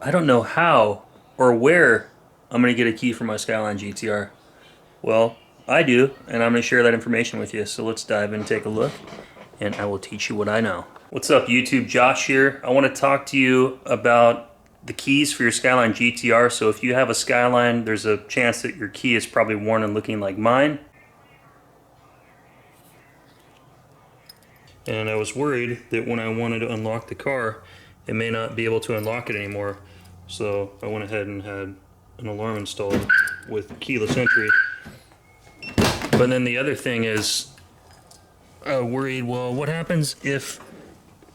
I don't know how or where I'm going to get a key for my Skyline GTR. Well, I do, and I'm going to share that information with you. So let's dive in and take a look, and I will teach you what I know. What's up, YouTube? Josh here. I want to talk to you about the keys for your Skyline GTR. So if you have a Skyline, there's a chance that your key is probably worn and looking like mine. And I was worried that when I wanted to unlock the car, it may not be able to unlock it anymore. So I went ahead and had an alarm installed with keyless entry. But then the other thing is, worried, well, what happens if,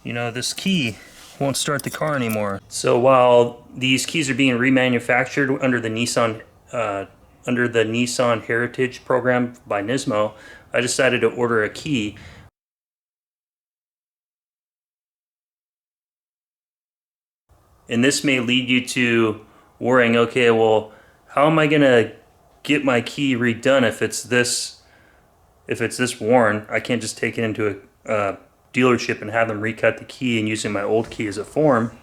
this key won't start the car anymore? So while these keys are being remanufactured under the Nissan Heritage program by Nismo, I decided to order a key. And this may lead you to worrying, okay, well, how am I gonna get my key redone if it's this worn? I can't just take it into a dealership and have them recut the key and using my old key as a form,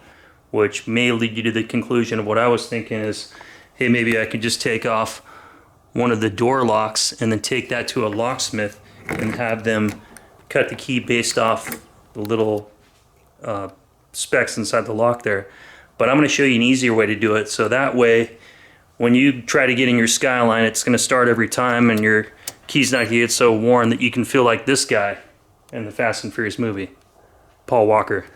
which may lead you to the conclusion of what I was thinking is, hey, maybe I could just take off one of the door locks and then take that to a locksmith and have them cut the key based off the little specs inside the lock there. But I'm going to show you an easier way to do it, so that way when you try to get in your Skyline, it's going to start every time and your key's not going to get so worn that you can feel like this guy in the Fast and Furious movie, Paul Walker.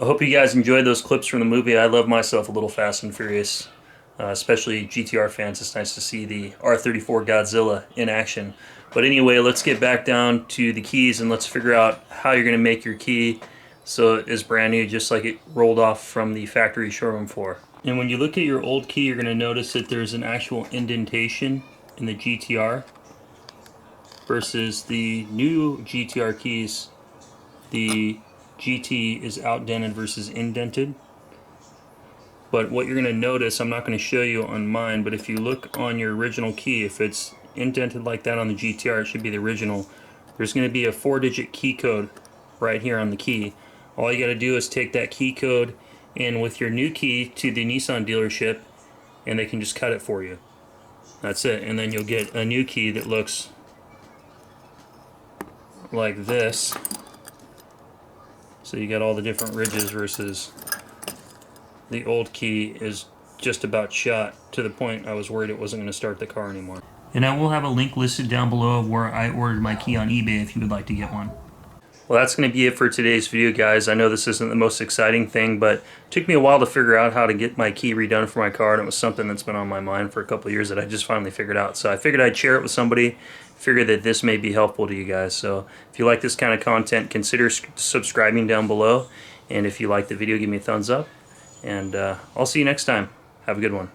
I hope you guys enjoyed those clips from the movie. I love myself a little Fast and Furious, especially GTR fans. It's nice to see the R34 Godzilla in action. But anyway, let's get back down to the keys and let's figure out how you're going to make your key so it is brand new, just like it rolled off from the factory showroom floor. And when you look at your old key, you're going to notice that there's an actual indentation in the GTR versus the new GTR keys. The GT is outdented versus indented. But what you're going to notice, I'm not going to show you on mine, but if you look on your original key, if it's indented like that on the GTR, it should be the original. There's going to be a 4-digit key code right here on the key. All you got to do is take that key code in with your new key to the Nissan dealership and they can just cut it for you. That's it. And then you'll get a new key that looks like this. So you got all the different ridges versus the old key is just about shot to the point I was worried it wasn't going to start the car anymore. And I will have a link listed down below of where I ordered my key on eBay if you would like to get one. Well, that's going to be it for today's video, guys. I know this isn't the most exciting thing, but it took me a while to figure out how to get my key redone for my car, and it was something that's been on my mind for a couple of years that I just finally figured out. So I figured I'd share it with somebody, figured that this may be helpful to you guys. So if you like this kind of content, consider subscribing down below. And if you like the video, give me a thumbs up. And I'll see you next time. Have a good one.